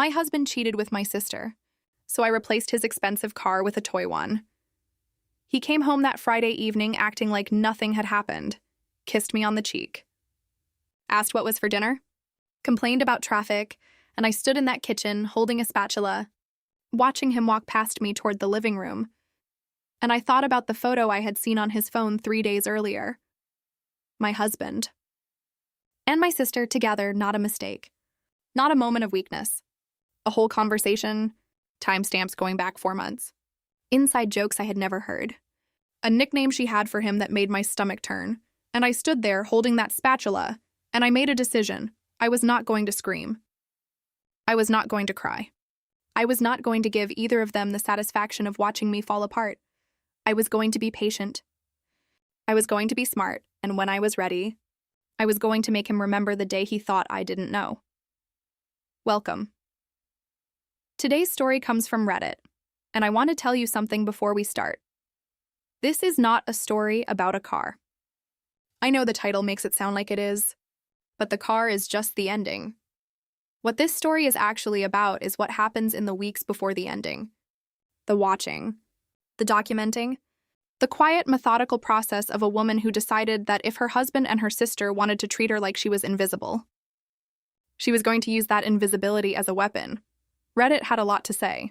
My husband cheated with my sister, so I replaced his expensive car with a toy one. He came home that Friday evening acting like nothing had happened, kissed me on the cheek. Asked what was for dinner, complained about traffic, and I stood in that kitchen holding a spatula, watching him walk past me toward the living room. And I thought about the photo I had seen on his phone 3 days earlier. My husband. And my sister together, not a mistake. Not a moment of weakness. A whole conversation, timestamps going back 4 months. Inside jokes I had never heard. A nickname she had for him that made my stomach turn. And I stood there holding that spatula, and I made a decision. I was not going to scream. I was not going to cry. I was not going to give either of them the satisfaction of watching me fall apart. I was going to be patient. I was going to be smart, and when I was ready, I was going to make him remember the day he thought I didn't know. Welcome. Today's story comes from Reddit, and I want to tell you something before we start. This is not a story about a car. I know the title makes it sound like it is, but the car is just the ending. What this story is actually about is what happens in the weeks before the ending. The watching, the documenting, the quiet, methodical process of a woman who decided that if her husband and her sister wanted to treat her like she was invisible, she was going to use that invisibility as a weapon. Reddit had a lot to say.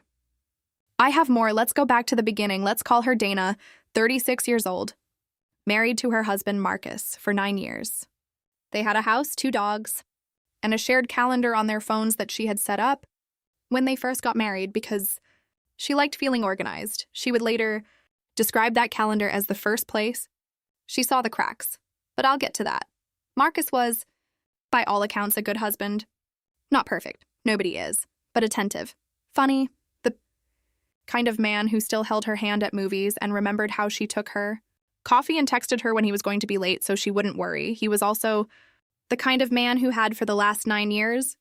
I have more. Let's go back to the beginning. Let's call her Dana, 36 years old, married to her husband Marcus for 9 years. They had a house, 2 dogs, and a shared calendar on their phones that she had set up when they first got married because she liked feeling organized. She would later describe that calendar as the first place she saw the cracks, but I'll get to that. Marcus was, by all accounts, a good husband. Not perfect, nobody is, but attentive, funny, the kind of man who still held her hand at movies and remembered how she took her coffee and texted her when he was going to be late so she wouldn't worry. He was also the kind of man who had, for the last 9 years,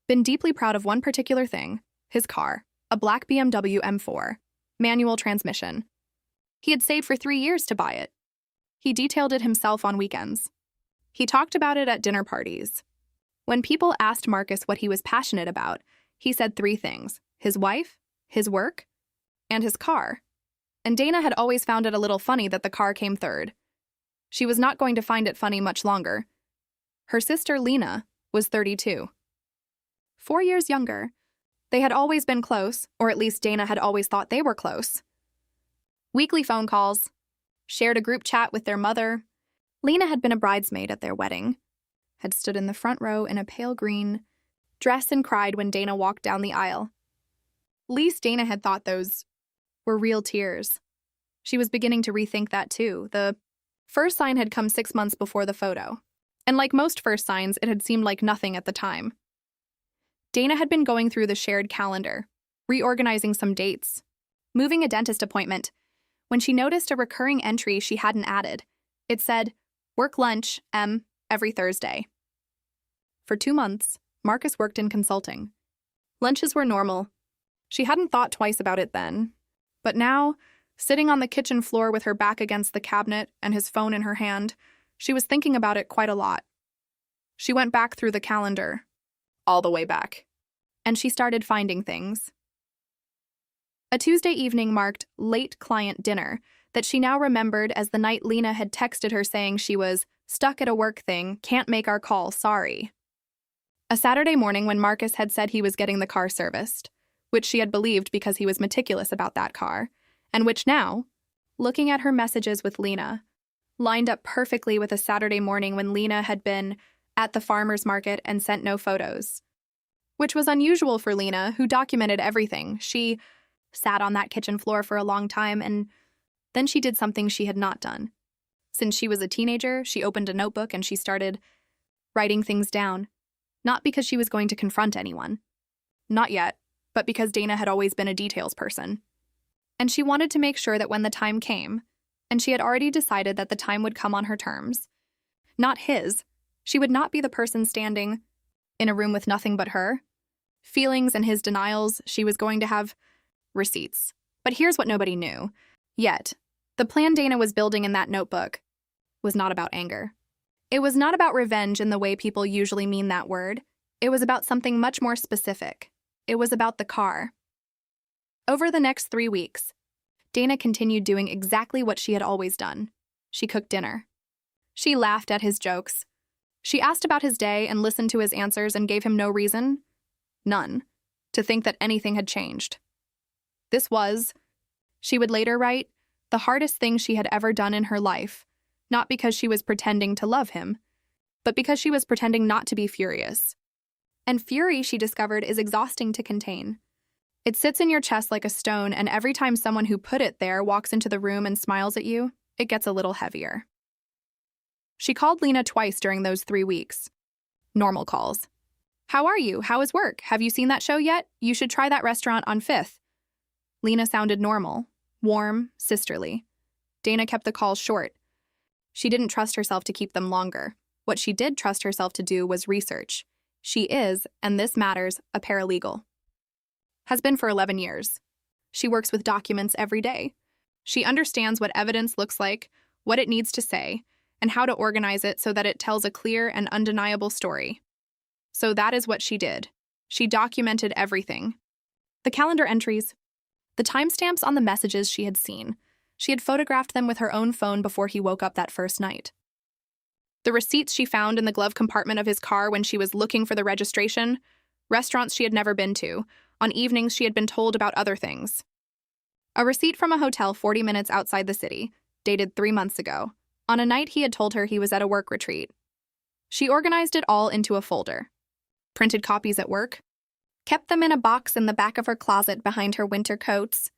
been deeply proud of one particular thing, his car, a black BMW M4, manual transmission. He had saved for 3 years to buy it. He detailed it himself on weekends. He talked about it at dinner parties. When people asked Marcus what he was passionate about, he said 3 things: his wife, his work, and his car. And Dana had always found it a little funny that the car came third. She was not going to find it funny much longer. Her sister, Lena, was 32. 4 years younger. They had always been close, or at least Dana had always thought they were close. Weekly phone calls, shared a group chat with their mother. Lena had been a bridesmaid at their wedding, had stood in the front row in a pale green dress and cried when Dana walked down the aisle. Least Dana had thought those were real tears. She was beginning to rethink that too. The first sign had come 6 months before the photo. And like most first signs, it had seemed like nothing at the time. Dana had been going through the shared calendar, reorganizing some dates, moving a dentist appointment, when she noticed a recurring entry she hadn't added. It said, "Work lunch, every Thursday." For 2 months, Marcus worked in consulting. Lunches were normal. She hadn't thought twice about it then. But now, sitting on the kitchen floor with her back against the cabinet and his phone in her hand, she was thinking about it quite a lot. She went back through the calendar, all the way back, and she started finding things. A Tuesday evening marked late client dinner that she now remembered as the night Lena had texted her saying she was stuck at a work thing, can't make our call, sorry. A Saturday morning when Marcus had said he was getting the car serviced, which she had believed because he was meticulous about that car, and which now, looking at her messages with Lena, lined up perfectly with a Saturday morning when Lena had been at the farmer's market and sent no photos. Which was unusual for Lena, who documented everything. She sat on that kitchen floor for a long time, and then she did something she had not done. Since she was a teenager, she opened a notebook and she started writing things down. Not because she was going to confront anyone. Not yet, but because Dana had always been a details person. And she wanted to make sure that when the time came, and she had already decided that the time would come on her terms, not his, she would not be the person standing in a room with nothing but her. Feelings and his denials, she was going to have receipts. But here's what nobody knew. Yet, the plan Dana was building in that notebook was not about anger. It was not about revenge in the way people usually mean that word. It was about something much more specific. It was about the car. Over the next 3 weeks, Dana continued doing exactly what she had always done. She cooked dinner. She laughed at his jokes. She asked about his day and listened to his answers and gave him no reason, none, to think that anything had changed. This was, she would later write, the hardest thing she had ever done in her life, not because she was pretending to love him, but because she was pretending not to be furious. And fury, she discovered, is exhausting to contain. It sits in your chest like a stone, and every time someone who put it there walks into the room and smiles at you, it gets a little heavier. She called Lena twice during those 3 weeks. Normal calls. How are you? How is work? Have you seen that show yet? You should try that restaurant on 5th. Lena sounded normal, warm, sisterly. Dana kept the calls short. She didn't trust herself to keep them longer. What she did trust herself to do was research. She is, and this matters, a paralegal. Has been for 11 years. She works with documents every day. She understands what evidence looks like, what it needs to say, and how to organize it so that it tells a clear and undeniable story. So that is what she did. She documented everything. The calendar entries, the timestamps on the messages she had seen. She had photographed them with her own phone before he woke up that first night. The receipts she found in the glove compartment of his car when she was looking for the registration, restaurants she had never been to, on evenings she had been told about other things. A receipt from a hotel 40 minutes outside the city, dated 3 months ago, on a night he had told her he was at a work retreat. She organized it all into a folder. Printed copies at work, kept them in a box in the back of her closet behind her winter coats,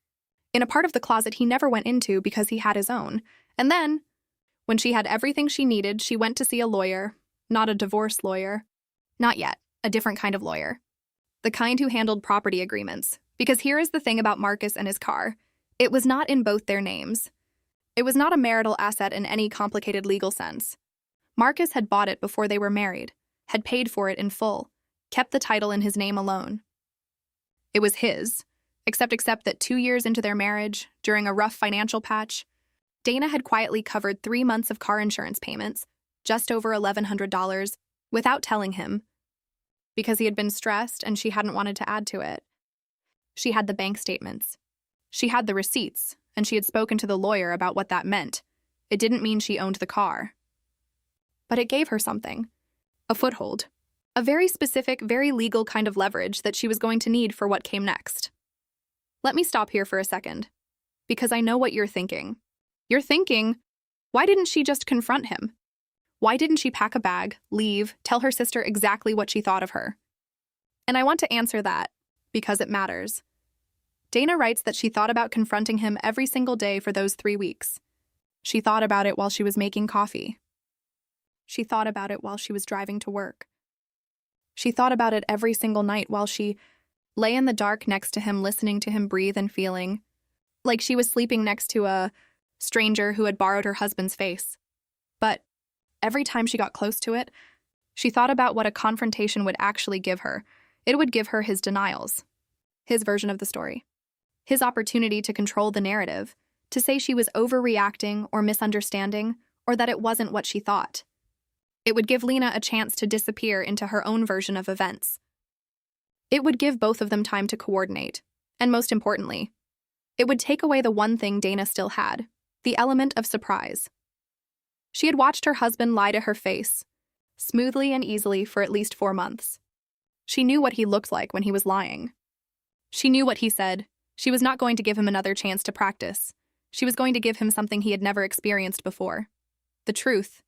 in a part of the closet he never went into because he had his own. And then, when she had everything she needed, she went to see a lawyer, not a divorce lawyer. Not yet, a different kind of lawyer. The kind who handled property agreements. Because here is the thing about Marcus and his car. It was not in both their names. It was not a marital asset in any complicated legal sense. Marcus had bought it before they were married, had paid for it in full, kept the title in his name alone. It was his, except that 2 years into their marriage, during a rough financial patch, Dana had quietly covered 3 months of car insurance payments, just over $1,100, without telling him, because he had been stressed and she hadn't wanted to add to it. She had the bank statements. She had the receipts, and she had spoken to the lawyer about what that meant. It didn't mean she owned the car. But it gave her something. A foothold. A very specific, very legal kind of leverage that she was going to need for what came next. Let me stop here for a second, because I know what you're thinking. You're thinking, why didn't she just confront him? Why didn't she pack a bag, leave, tell her sister exactly what she thought of her? And I want to answer that, because it matters. Dana writes that she thought about confronting him every single day for those 3 weeks. She thought about it while she was making coffee. She thought about it while she was driving to work. She thought about it every single night while she lay in the dark next to him, listening to him breathe and feeling like she was sleeping next to a stranger who had borrowed her husband's face. But every time she got close to it, she thought about what a confrontation would actually give her. It would give her his denials, his version of the story, his opportunity to control the narrative, to say she was overreacting or misunderstanding, or that it wasn't what she thought. It would give Lena a chance to disappear into her own version of events. It would give both of them time to coordinate, and most importantly, it would take away the one thing Dana still had, the element of surprise. She had watched her husband lie to her face, smoothly and easily for at least 4 months. She knew what he looked like when he was lying. She knew what he said. She was not going to give him another chance to practice. She was going to give him something he had never experienced before. The truth,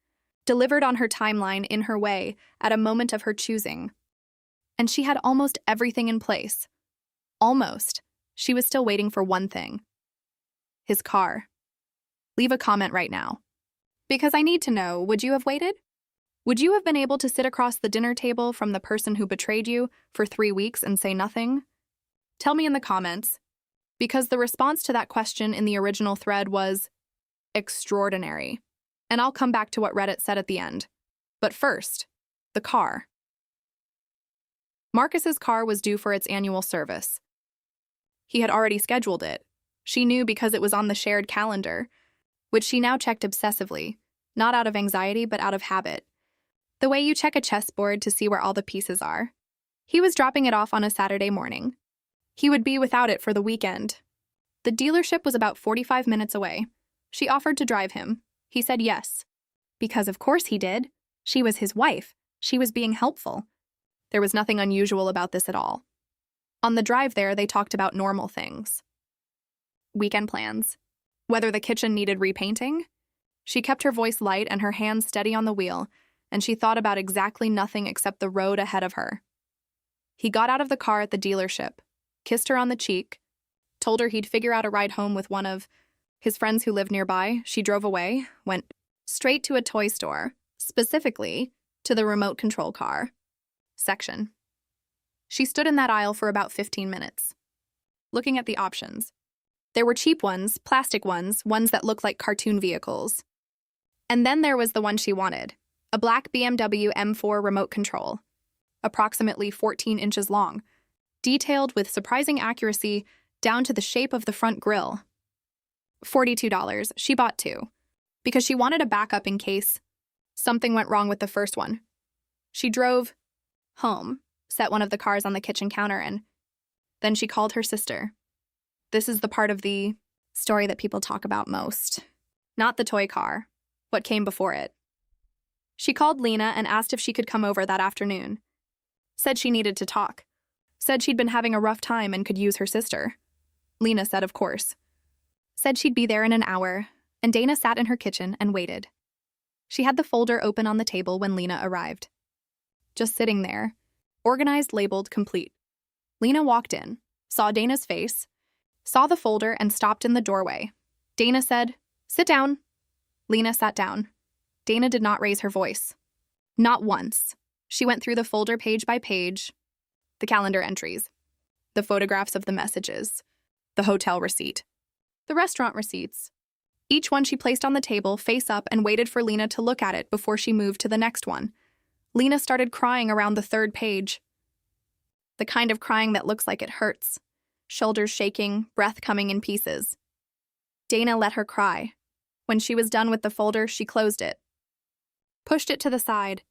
delivered on her timeline in her way at a moment of her choosing. And she had almost everything in place. Almost. She was still waiting for one thing. His car. Leave a comment right now. Because I need to know, would you have waited? Would you have been able to sit across the dinner table from the person who betrayed you for 3 weeks and say nothing? Tell me in the comments, because the response to that question in the original thread was extraordinary. And I'll come back to what Reddit said at the end. But first, the car. Marcus's car was due for its annual service. He had already scheduled it. She knew because it was on the shared calendar, which she now checked obsessively, not out of anxiety but out of habit. The way you check a chessboard to see where all the pieces are. He was dropping it off on a Saturday morning. He would be without it for the weekend. The dealership was about 45 minutes away. She offered to drive him. He said yes. Because of course he did. She was his wife. She was being helpful. There was nothing unusual about this at all. On the drive there, they talked about normal things. Weekend plans. Whether the kitchen needed repainting. She kept her voice light and her hands steady on the wheel, and she thought about exactly nothing except the road ahead of her. He got out of the car at the dealership, kissed her on the cheek, told her he'd figure out a ride home with one of his friends who lived nearby. She drove away, went straight to a toy store, specifically to the remote control car section. She stood in that aisle for about 15 minutes, looking at the options. There were cheap ones, plastic ones that looked like cartoon vehicles. And then there was the one she wanted, a black BMW M4 remote control, approximately 14 inches long, detailed with surprising accuracy down to the shape of the front grille. $42. She bought two, because she wanted a backup in case something went wrong with the first one. She drove home, set one of the cars on the kitchen counter, and then she called her sister. This is the part of the story that people talk about most. Not the toy car, what came before it. She called Lena and asked if she could come over that afternoon. Said she needed to talk. Said she'd been having a rough time and could use her sister. Lena said of course. Said she'd be there in an hour, and Dana sat in her kitchen and waited. She had the folder open on the table when Lena arrived. Just sitting there, organized, labeled, complete. Lena walked in, saw Dana's face, saw the folder, and stopped in the doorway. Dana said, "Sit down." Lena sat down. Dana did not raise her voice. Not once. She went through the folder page by page, the calendar entries, the photographs of the messages, the hotel receipt, the restaurant receipts. Each one she placed on the table, face up, and waited for Lena to look at it before she moved to the next one. Lena started crying around the third page. The kind of crying that looks like it hurts. Shoulders shaking, breath coming in pieces. Dana let her cry. When she was done with the folder, she closed it, pushed it to the side,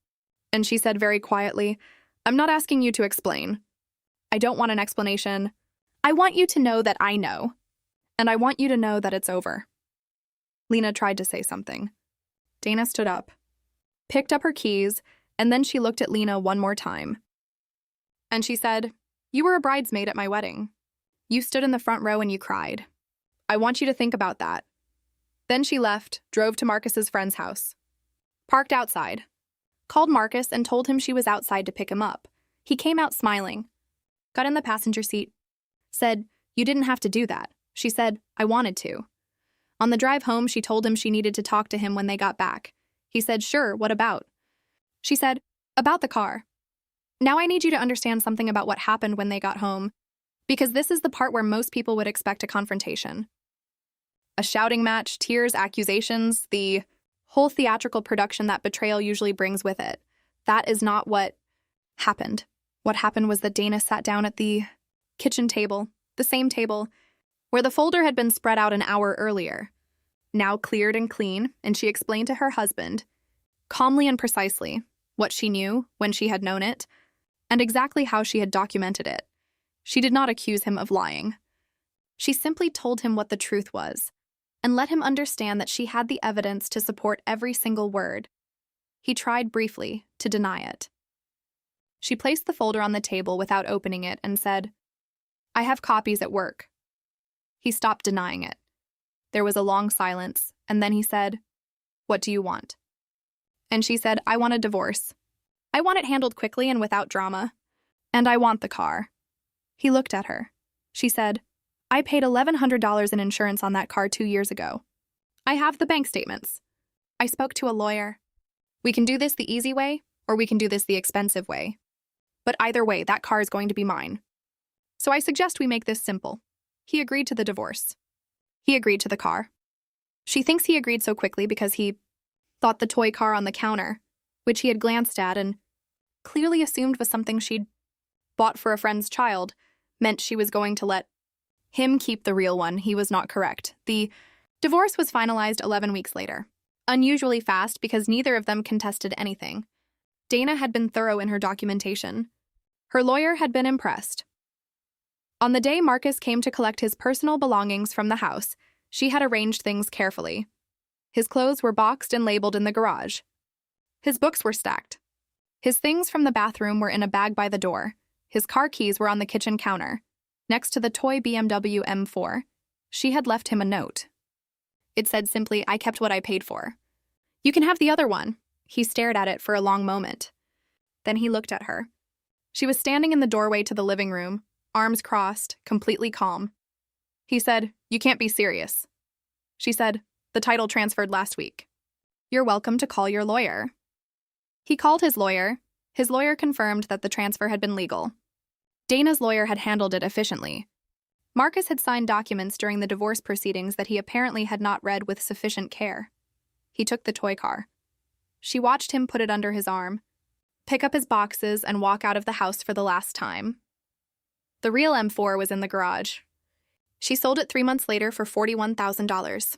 and she said very quietly, "I'm not asking you to explain. I don't want an explanation. I want you to know that I know, and I want you to know that it's over." Lena tried to say something. Dana stood up, picked up her keys, and then she looked at Lena one more time. And she said, "You were a bridesmaid at my wedding. You stood in the front row and you cried. I want you to think about that." Then she left, drove to Marcus's friend's house, parked outside, called Marcus and told him she was outside to pick him up. He came out smiling, got in the passenger seat, said, "You didn't have to do that." She said, "I wanted to." On the drive home, she told him she needed to talk to him when they got back. He said, "Sure, what about?" She said, "About the car. Now I need you to understand something about what happened when they got home, because this is the part where most people would expect a confrontation. A shouting match, tears, accusations, the whole theatrical production that betrayal usually brings with it. That is not what happened. What happened was that Dana sat down at the kitchen table, the same table, where the folder had been spread out an hour earlier, now cleared and clean, and she explained to her husband, calmly and precisely, what she knew when she had known it, and exactly how she had documented it. She did not accuse him of lying. She simply told him what the truth was, and let him understand that she had the evidence to support every single word. He tried briefly to deny it. She placed the folder on the table without opening it and said, "I have copies at work." He stopped denying it. There was a long silence, and then he said, "What do you want?" And she said, "I want a divorce. I want it handled quickly and without drama. And I want the car." He looked at her. She said, "I paid $1,100 in insurance on that car 2 years ago. I have the bank statements. I spoke to a lawyer. We can do this the easy way, or we can do this the expensive way. But either way, that car is going to be mine. So I suggest we make this simple." He agreed to the divorce. He agreed to the car. She thinks he agreed so quickly because he thought the toy car on the counter, which he had glanced at and clearly assumed was something she'd bought for a friend's child, meant she was going to let him keep the real one. He was not correct. The divorce was finalized 11 weeks later. Unusually fast because neither of them contested anything. Dana had been thorough in her documentation. Her lawyer had been impressed. On the day Marcus came to collect his personal belongings from the house, she had arranged things carefully. His clothes were boxed and labeled in the garage. His books were stacked. His things from the bathroom were in a bag by the door. His car keys were on the kitchen counter, next to the toy BMW M4. She had left him a note. It said simply, "I kept what I paid for. You can have the other one." He stared at it for a long moment. Then he looked at her. She was standing in the doorway to the living room, arms crossed, completely calm. He said, "You can't be serious." She said, "The title transferred last week. You're welcome to call your lawyer." He called his lawyer. His lawyer confirmed that the transfer had been legal. Dana's lawyer had handled it efficiently. Marcus had signed documents during the divorce proceedings that he apparently had not read with sufficient care. He took the toy car. She watched him put it under his arm, pick up his boxes, and walk out of the house for the last time. The real M4 was in the garage. She sold it 3 months later for $41,000.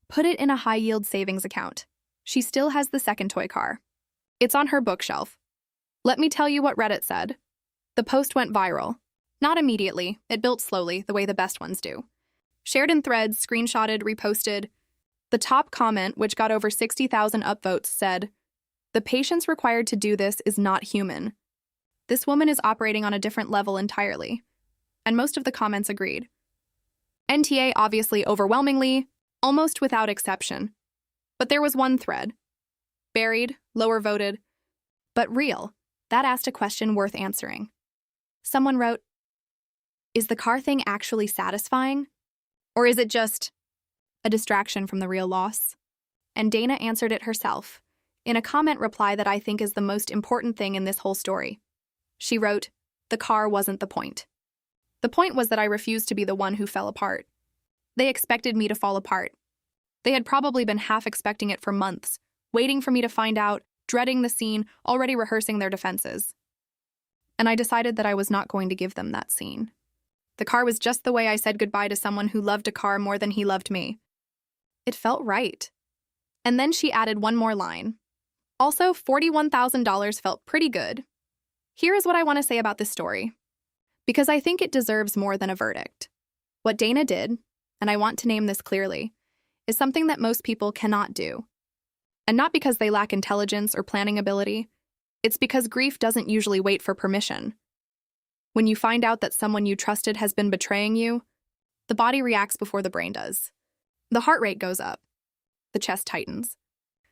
Put it in a high-yield savings account. She still has the second toy car. It's on her bookshelf. Let me tell you what Reddit said. The post went viral. Not immediately. It built slowly, the way the best ones do. Shared in threads, screenshotted, reposted. The top comment, which got over 60,000 upvotes, said, "The patience required to do this is not human. This woman is operating on a different level entirely." And most of the comments agreed. NTA obviously overwhelmingly, almost without exception. But there was one thread. Buried, lower voted, but real, that asked a question worth answering. Someone wrote, "Is the car thing actually satisfying? Or is it just a distraction from the real loss?" And Dana answered it herself, in a comment reply that I think is the most important thing in this whole story. She wrote, "The car wasn't the point. The point was that I refused to be the one who fell apart. They expected me to fall apart. They had probably been half expecting it for months, waiting for me to find out, dreading the scene, already rehearsing their defenses. And I decided that I was not going to give them that scene. The car was just the way I said goodbye to someone who loved a car more than he loved me. It felt right." And then she added one more line. "Also, $41,000 felt pretty good. Here is what I want to say about this story, because I think it deserves more than a verdict. What Dana did, and I want to name this clearly, is something that most people cannot do. And not because they lack intelligence or planning ability, it's because grief doesn't usually wait for permission. When you find out that someone you trusted has been betraying you, the body reacts before the brain does. The heart rate goes up. The chest tightens.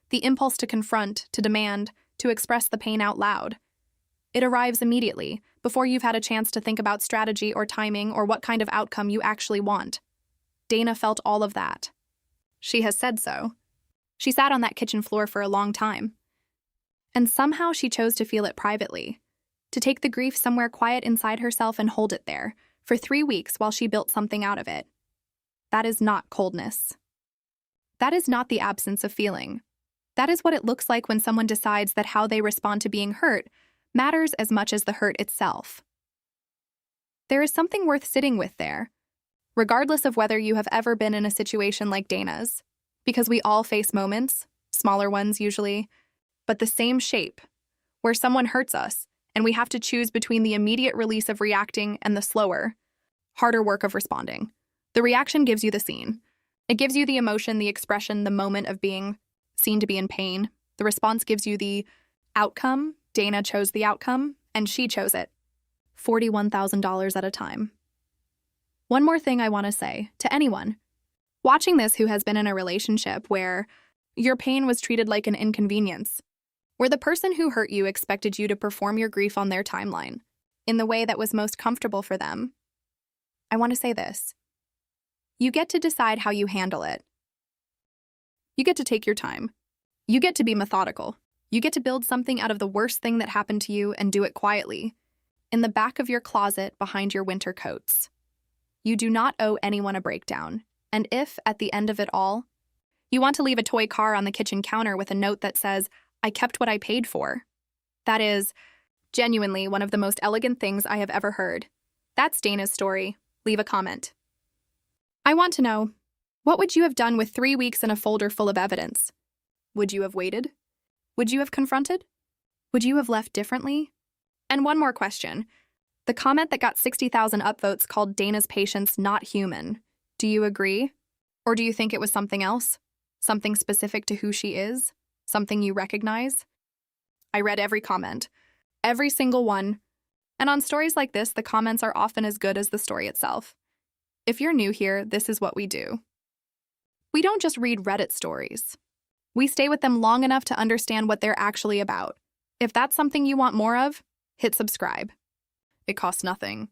The impulse to confront, to demand, to express the pain out loud. It arrives immediately, before you've had a chance to think about strategy or timing or what kind of outcome you actually want. Dana felt all of that. She has said so. She sat on that kitchen floor for a long time. And somehow she chose to feel it privately, to take the grief somewhere quiet inside herself and hold it there for 3 weeks while she built something out of it. That is not coldness. That is not the absence of feeling. That is what it looks like when someone decides that how they respond to being hurt matters as much as the hurt itself. There is something worth sitting with there, regardless of whether you have ever been in a situation like Dana's, because we all face moments, smaller ones usually, but the same shape, where someone hurts us, and we have to choose between the immediate release of reacting and the slower, harder work of responding. The reaction gives you the scene. It gives you the emotion, the expression, the moment of being seen to be in pain. The response gives you the outcome. Dana chose the outcome, and she chose it. $41,000 at a time. One more thing I want to say to anyone watching this who has been in a relationship where your pain was treated like an inconvenience, where the person who hurt you expected you to perform your grief on their timeline, in the way that was most comfortable for them. I want to say this. You get to decide how you handle it. You get to take your time. You get to be methodical. You get to build something out of the worst thing that happened to you and do it quietly, in the back of your closet behind your winter coats. You do not owe anyone a breakdown, and if, at the end of it all, you want to leave a toy car on the kitchen counter with a note that says, "I kept what I paid for," that is, genuinely one of the most elegant things I have ever heard. That's Dana's story. Leave a comment. I want to know, what would you have done with 3 weeks in a folder full of evidence? Would you have waited? Would you have confronted? Would you have left differently? And one more question. The comment that got 60,000 upvotes called Dana's patients not human. Do you agree? Or do you think it was something else? Something specific to who she is? Something you recognize? I read every comment. Every single one. And on stories like this, the comments are often as good as the story itself. If you're new here, this is what we do. We don't just read Reddit stories. We stay with them long enough to understand what they're actually about. If that's something you want more of, hit subscribe. It costs nothing.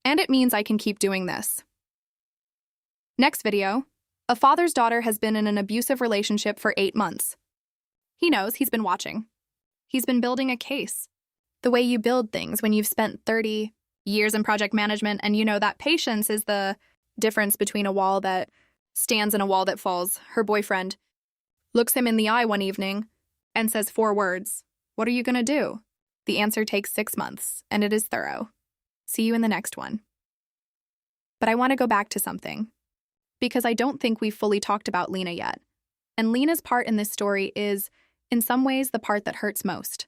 And it means I can keep doing this. Next video. A father's daughter has been in an abusive relationship for 8 months. He knows, he's been watching. He's been building a case. The way you build things when you've spent 30 years in project management and you know that patience is the difference between a wall that stands and a wall that falls. Her boyfriend looks him in the eye one evening and says 4 words. What are you going to do? The answer takes 6 months, and it is thorough. See you in the next one. But I want to go back to something, because I don't think we've fully talked about Lena yet. And Lena's part in this story is, in some ways, the part that hurts most.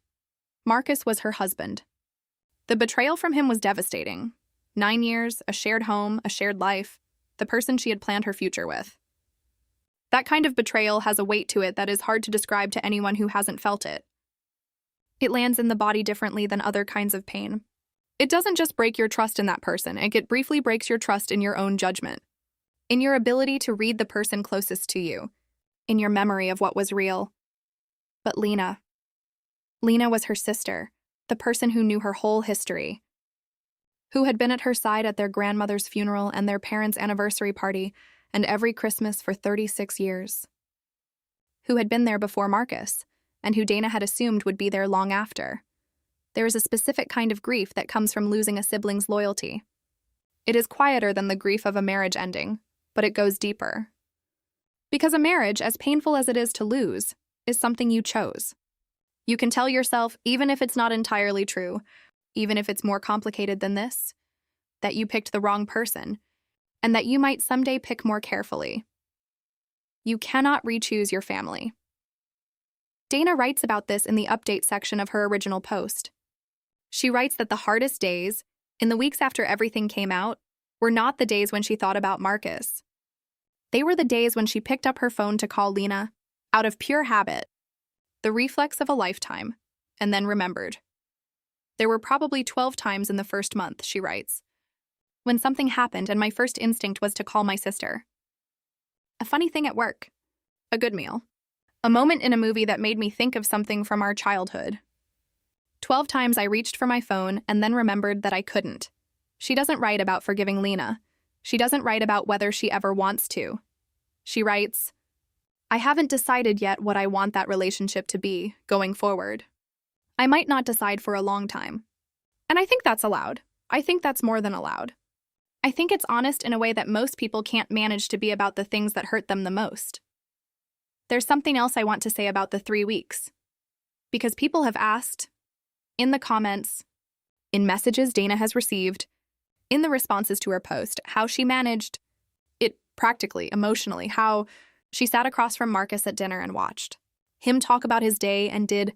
Marcus was her husband. The betrayal from him was devastating. 9 years, a shared home, a shared life, the person she had planned her future with. That kind of betrayal has a weight to it that is hard to describe to anyone who hasn't felt it. It lands in the body differently than other kinds of pain. It doesn't just break your trust in that person, it briefly breaks your trust in your own judgment, in your ability to read the person closest to you, in your memory of what was real. But Lena was her sister, the person who knew her whole history, who had been at her side at their grandmother's funeral and their parents' anniversary party and every Christmas for 36 years, who had been there before Marcus, and who Dana had assumed would be there long after. There is a specific kind of grief that comes from losing a sibling's loyalty. It is quieter than the grief of a marriage ending, but it goes deeper. Because a marriage, as painful as it is to lose, is something you chose. You can tell yourself, even if it's not entirely true, even if it's more complicated than this, that you picked the wrong person, and that you might someday pick more carefully. You cannot re-choose your family. Dana writes about this in the update section of her original post. She writes that the hardest days, in the weeks after everything came out, were not the days when she thought about Marcus. They were the days when she picked up her phone to call Lena, out of pure habit, the reflex of a lifetime, and then remembered. There were probably 12 times in the first month, she writes, when something happened and my first instinct was to call my sister. A funny thing at work. A good meal. A moment in a movie that made me think of something from our childhood. 12 times I reached for my phone and then remembered that I couldn't. She doesn't write about forgiving Lena. She doesn't write about whether she ever wants to. She writes, I haven't decided yet what I want that relationship to be going forward. I might not decide for a long time. And I think that's allowed. I think that's more than allowed. I think it's honest in a way that most people can't manage to be about the things that hurt them the most. There's something else I want to say about the 3 weeks. Because people have asked, in the comments, in messages Dana has received, in the responses to her post, how she managed it practically, emotionally, how she sat across from Marcus at dinner and watched him talk about his day and did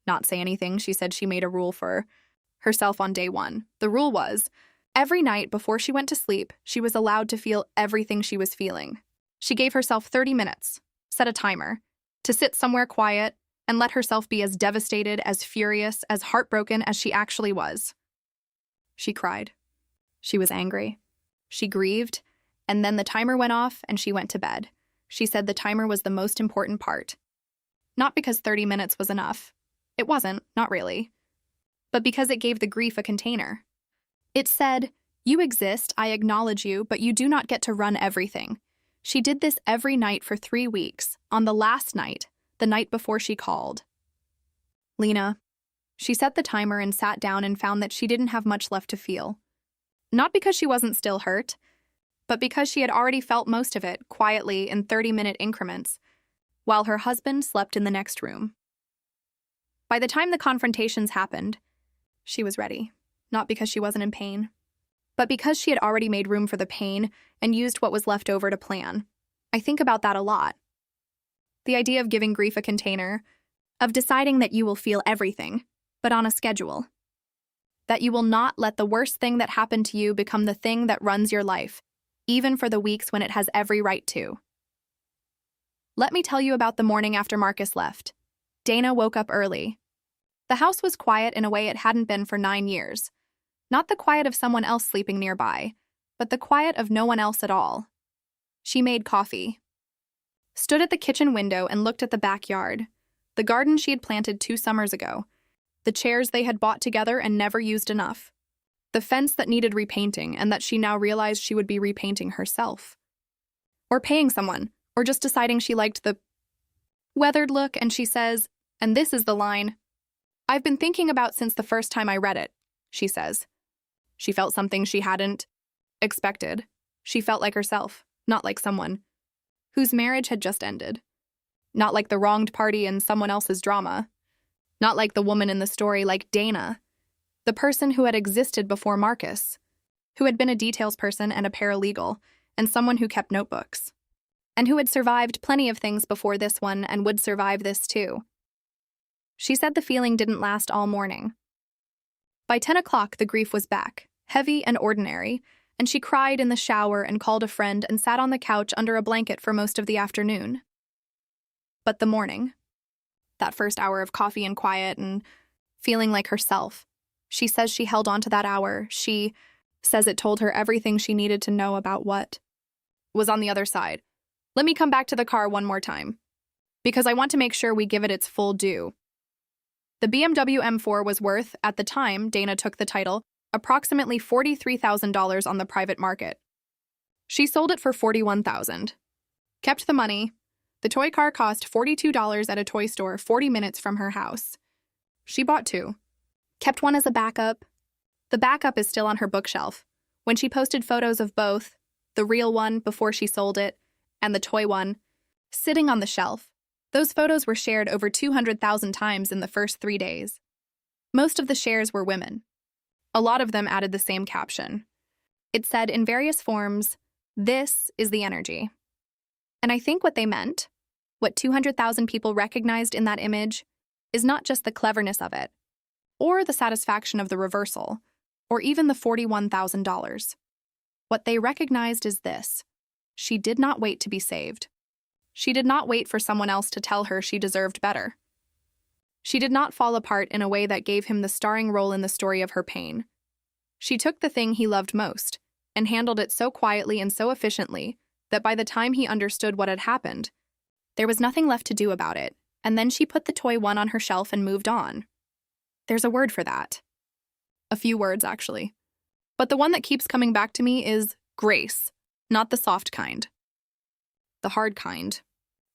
not say anything. She said she made a rule for herself on day 1. The rule was, every night before she went to sleep, she was allowed to feel everything she was feeling. She gave herself 30 minutes, set a timer, to sit somewhere quiet and let herself be as devastated, as furious, as heartbroken as she actually was. She cried. She was angry. She grieved, and then the timer went off and she went to bed. She said the timer was the most important part. Not because 30 minutes was enough. It wasn't, not really. But because it gave the grief a container. It said, you exist, I acknowledge you, but you do not get to run everything. She did this every night for 3 weeks, on the last night, the night before she called. Lena. She set the timer and sat down and found that she didn't have much left to feel. Not because she wasn't still hurt, but because she had already felt most of it quietly in 30-minute increments, while her husband slept in the next room. By the time the confrontations happened, she was ready, not because she wasn't in pain, but because she had already made room for the pain and used what was left over to plan. I think about that a lot. The idea of giving grief a container, of deciding that you will feel everything, but on a schedule. that you will not let the worst thing that happened to you become the thing that runs your life, even for the weeks when it has every right to. Let me tell you about the morning after Marcus left. Dana woke up early. The house was quiet in a way it hadn't been for 9 years. Not the quiet of someone else sleeping nearby, but the quiet of no one else at all. She made coffee, stood at the kitchen window and looked at the backyard, the garden she had planted 2 summers ago, the chairs they had bought together and never used enough, the fence that needed repainting and that she now realized she would be repainting herself. Or paying someone, or just deciding she liked the weathered look, and she says, and this is the line, "I've been thinking about since the first time I read it," she says. She felt something she hadn't expected. She felt like herself, not like someone whose marriage had just ended. Not like the wronged party in someone else's drama. Not like the woman in the story, like Dana, the person who had existed before Marcus, who had been a details person and a paralegal, and someone who kept notebooks, and who had survived plenty of things before this one and would survive this too. She said the feeling didn't last all morning. By 10 o'clock, the grief was back, heavy and ordinary, and she cried in the shower and called a friend and sat on the couch under a blanket for most of the afternoon. But the morning, that first hour of coffee and quiet and feeling like herself, she says she held on to that hour. She says it told her everything she needed to know about what was on the other side. Let me come back to the car one more time, because I want to make sure we give it its full due. The BMW M4 was worth, at the time Dana took the title, approximately $43,000 on the private market. She sold it for $41,000. Kept the money. The toy car cost $42 at a toy store 40 minutes from her house. She bought 2. Kept one as a backup. The backup is still on her bookshelf. When she posted photos of both, the real one before she sold it, and the toy one, sitting on the shelf, those photos were shared over 200,000 times in the first 3 days. Most of the shares were women. A lot of them added the same caption. It said in various forms, "This is the energy." And I think what they meant, what 200,000 people recognized in that image, is not just the cleverness of it, or the satisfaction of the reversal, or even the $41,000. What they recognized is this: she did not wait to be saved. She did not wait for someone else to tell her she deserved better. She did not fall apart in a way that gave him the starring role in the story of her pain. She took the thing he loved most and handled it so quietly and so efficiently that by the time he understood what had happened, there was nothing left to do about it, and then she put the toy one on her shelf and moved on. There's a word for that. A few words, actually. But the one that keeps coming back to me is grace, not the soft kind. The hard kind.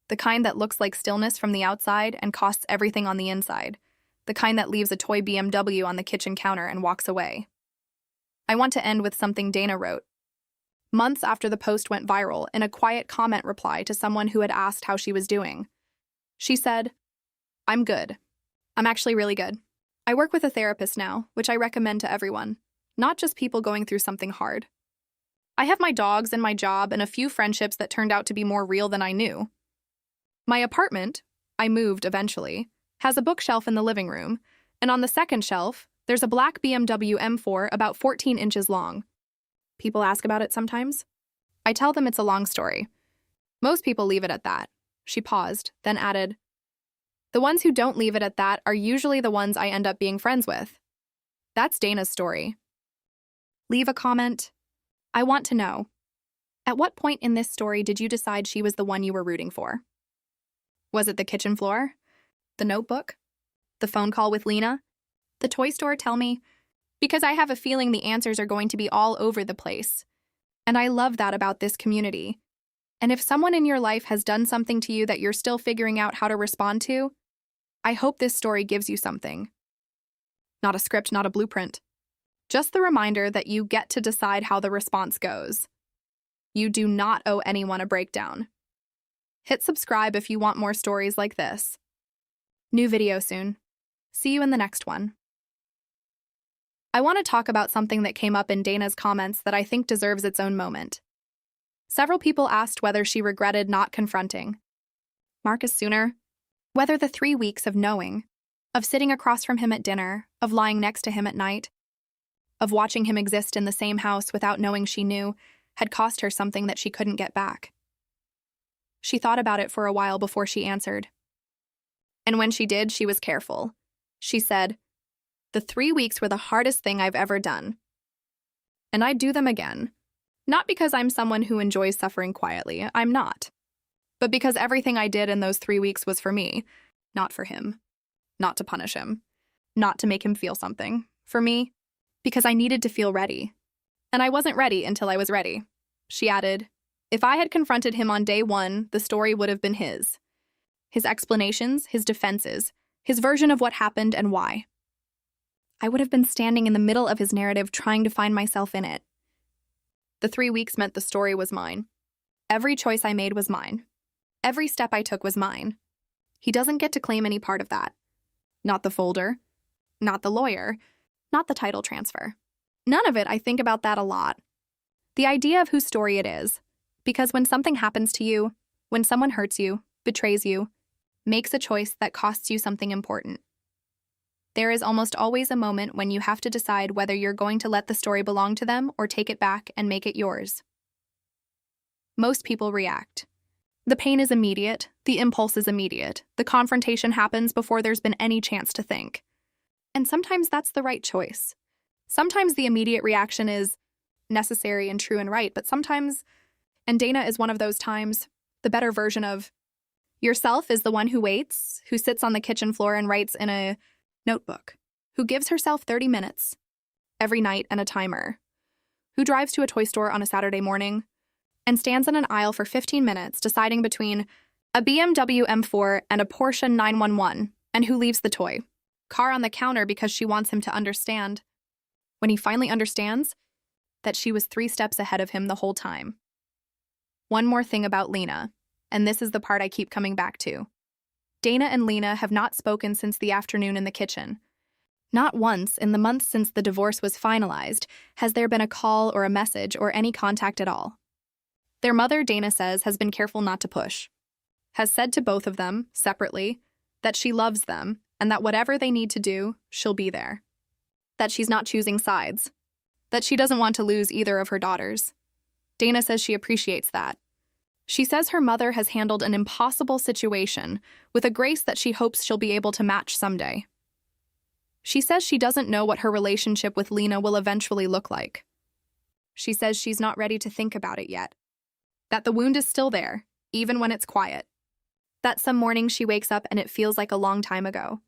The kind that looks like stillness from the outside and costs everything on the inside. The kind that leaves a toy BMW on the kitchen counter and walks away. I want to end with something Dana wrote months after the post went viral in a quiet comment reply to someone who had asked how she was doing. She said, "I'm good. I'm actually really good. I work with a therapist now, which I recommend to everyone, not just people going through something hard. I have my dogs and my job and a few friendships that turned out to be more real than I knew. My apartment, I moved eventually, has a bookshelf in the living room, and on the second shelf, there's a black BMW M4 about 14 inches long. People ask about it sometimes. I tell them it's a long story. Most people leave it at that." She paused, then added, "The ones who don't leave it at that are usually the ones I end up being friends with." That's Dana's story. Leave a comment. I want to know, at what point in this story did you decide she was the one you were rooting for? Was it the kitchen floor? The notebook? The phone call with Lena? The toy store? Tell me. Because I have a feeling the answers are going to be all over the place. And I love that about this community. And if someone in your life has done something to you that you're still figuring out how to respond to, I hope this story gives you something. Not a script, not a blueprint. Just the reminder that you get to decide how the response goes. You do not owe anyone a breakdown. Hit subscribe if you want more stories like this. New video soon. See you in the next one. I want to talk about something that came up in Dana's comments that I think deserves its own moment. Several people asked whether she regretted not confronting Marcus sooner, whether the 3 weeks of knowing, of sitting across from him at dinner, of lying next to him at night, of watching him exist in the same house without knowing she knew, had cost her something that she couldn't get back. She thought about it for a while before she answered. And when she did, she was careful. She said, "The 3 weeks were the hardest thing I've ever done. And I'd do them again. Not because I'm someone who enjoys suffering quietly, I'm not. But because everything I did in those 3 weeks was for me, not for him. Not to punish him. Not to make him feel something. For me, because I needed to feel ready. And I wasn't ready until I was ready." She added, "If I had confronted him on day 1, the story would have been his. His explanations, his defenses, his version of what happened and why. I would have been standing in the middle of his narrative trying to find myself in it. The 3 weeks meant the story was mine. Every choice I made was mine. Every step I took was mine. He doesn't get to claim any part of that. Not the folder. Not the lawyer. Not the title transfer. None of it. I think about that a lot. The idea of whose story it is. Because when something happens to you, when someone hurts you, betrays you, makes a choice that costs you something important, there is almost always a moment when you have to decide whether you're going to let the story belong to them or take it back and make it yours. Most people react. The pain is immediate, the impulse is immediate, the confrontation happens before there's been any chance to think. And sometimes that's the right choice. Sometimes the immediate reaction is necessary and true and right, but sometimes, and Dana is one of those times, the better version of yourself is the one who waits, who sits on the kitchen floor and writes in a notebook, who gives herself 30 minutes every night and a timer, who drives to a toy store on a Saturday morning and stands in an aisle for 15 minutes deciding between a BMW M4 and a Porsche 911, and who leaves the toy car on the counter because she wants him to understand, when he finally understands, that she was 3 steps ahead of him the whole time. One more thing about Lena, and this is the part I keep coming back to. Dana and Lena have not spoken since the afternoon in the kitchen. Not once in the months since the divorce was finalized has there been a call or a message or any contact at all. Their mother, Dana says, has been careful not to push. Has said to both of them, separately, that she loves them and that whatever they need to do, she'll be there. That she's not choosing sides. That she doesn't want to lose either of her daughters. Dana says she appreciates that. She says her mother has handled an impossible situation with a grace that she hopes she'll be able to match someday. She says she doesn't know what her relationship with Lena will eventually look like. She says she's not ready to think about it yet. That the wound is still there, even when it's quiet. That some mornings she wakes up and it feels like a long time ago.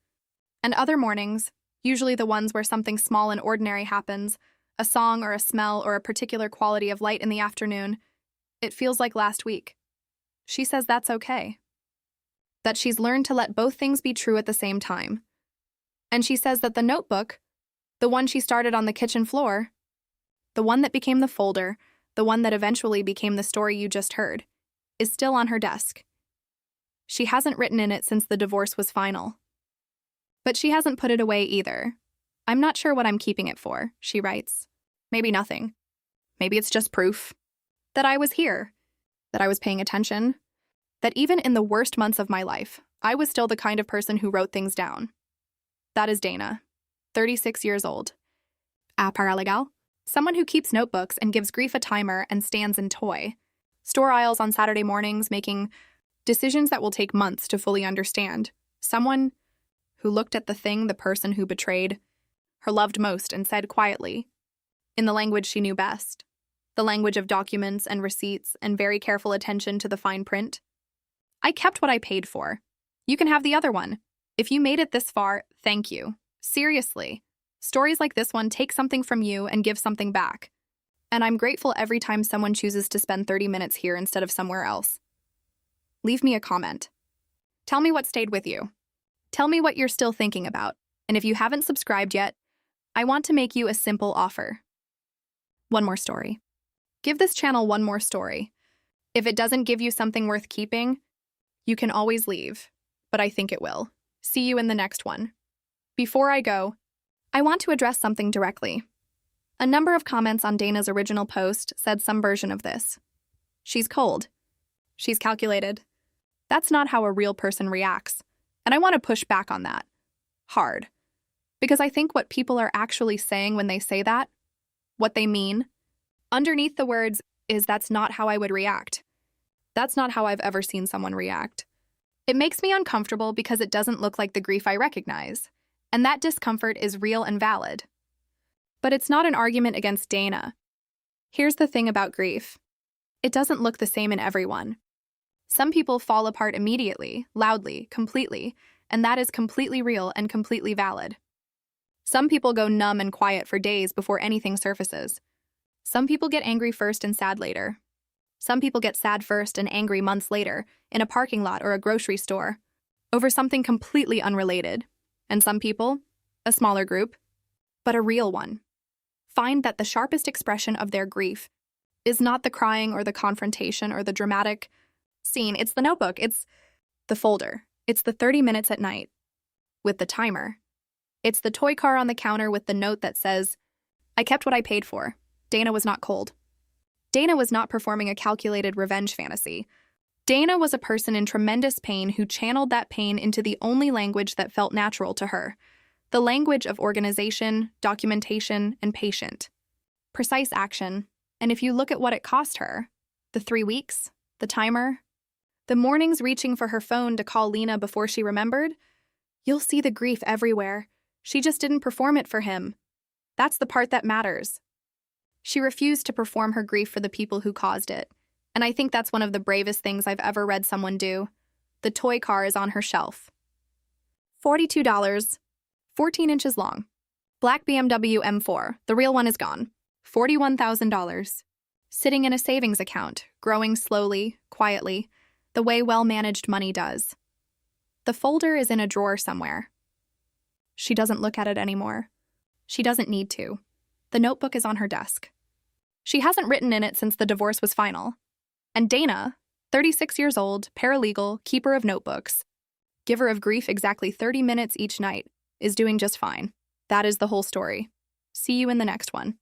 And other mornings, usually the ones where something small and ordinary happens, a song or a smell or a particular quality of light in the afternoon, it feels like last week. She says that's okay. That she's learned to let both things be true at the same time. And she says that the notebook, the one she started on the kitchen floor, the one that became the folder, the one that eventually became the story you just heard, is still on her desk. She hasn't written in it since the divorce was final. But she hasn't put it away either. "I'm not sure what I'm keeping it for," she writes. "Maybe nothing. Maybe it's just proof that I was here, that I was paying attention, that even in the worst months of my life, I was still the kind of person who wrote things down." That is Dana, 36 years old. A paralegal, someone who keeps notebooks and gives grief a timer and stands in toy store aisles on Saturday mornings, making decisions that will take months to fully understand. Someone who looked at the thing the person who betrayed her loved most and said quietly, in the language she knew best, the language of documents and receipts and very careful attention to the fine print, "I kept what I paid for. You can have the other one. If you made it this far, thank you. Seriously. Stories like this one take something from you and give something back. And I'm grateful every time someone chooses to spend 30 minutes here instead of somewhere else. Leave me a comment. Tell me what stayed with you. Tell me what you're still thinking about. And if you haven't subscribed yet, I want to make you a simple offer. One more story. Give this channel one more story. If it doesn't give you something worth keeping, you can always leave, but I think it will. See you in the next one. Before I go, I want to address something directly. A number of comments on Dana's original post said some version of this. She's cold. She's calculated. That's not how a real person reacts, and I want to push back on that. Hard. Because I think what people are actually saying when they say that what they mean. Underneath the words is that's not how I would react. That's not how I've ever seen someone react. It makes me uncomfortable because it doesn't look like the grief I recognize, and that discomfort is real and valid. But it's not an argument against Dana. Here's the thing about grief. It doesn't look the same in everyone. Some people fall apart immediately, loudly, completely, and that is completely real and completely valid. Some people go numb and quiet for days before anything surfaces. Some people get angry first and sad later. Some people get sad first and angry months later, in a parking lot or a grocery store, over something completely unrelated. And some people, a smaller group, but a real one, find that the sharpest expression of their grief is not the crying or the confrontation or the dramatic scene. It's the notebook. It's the folder. It's the 30 minutes at night with the timer. It's the toy car on the counter with the note that says, I kept what I paid for. Dana was not cold. Dana was not performing a calculated revenge fantasy. Dana was a person in tremendous pain who channeled that pain into the only language that felt natural to her, the language of organization, documentation, and patient. Precise action. And if you look at what it cost her, the 3 weeks, the timer, the mornings reaching for her phone to call Lena before she remembered, you'll see the grief everywhere. She just didn't perform it for him. That's the part that matters. She refused to perform her grief for the people who caused it. And I think that's one of the bravest things I've ever read someone do. The toy car is on her shelf. $42, 14 inches long. Black BMW M4, the real one is gone. $41,000. Sitting in a savings account, growing slowly, quietly, the way well-managed money does. The folder is in a drawer somewhere. She doesn't look at it anymore. She doesn't need to. The notebook is on her desk. She hasn't written in it since the divorce was final. And Dana, 36 years old, paralegal, keeper of notebooks, giver of grief exactly 30 minutes each night, is doing just fine. That is the whole story. See you in the next one.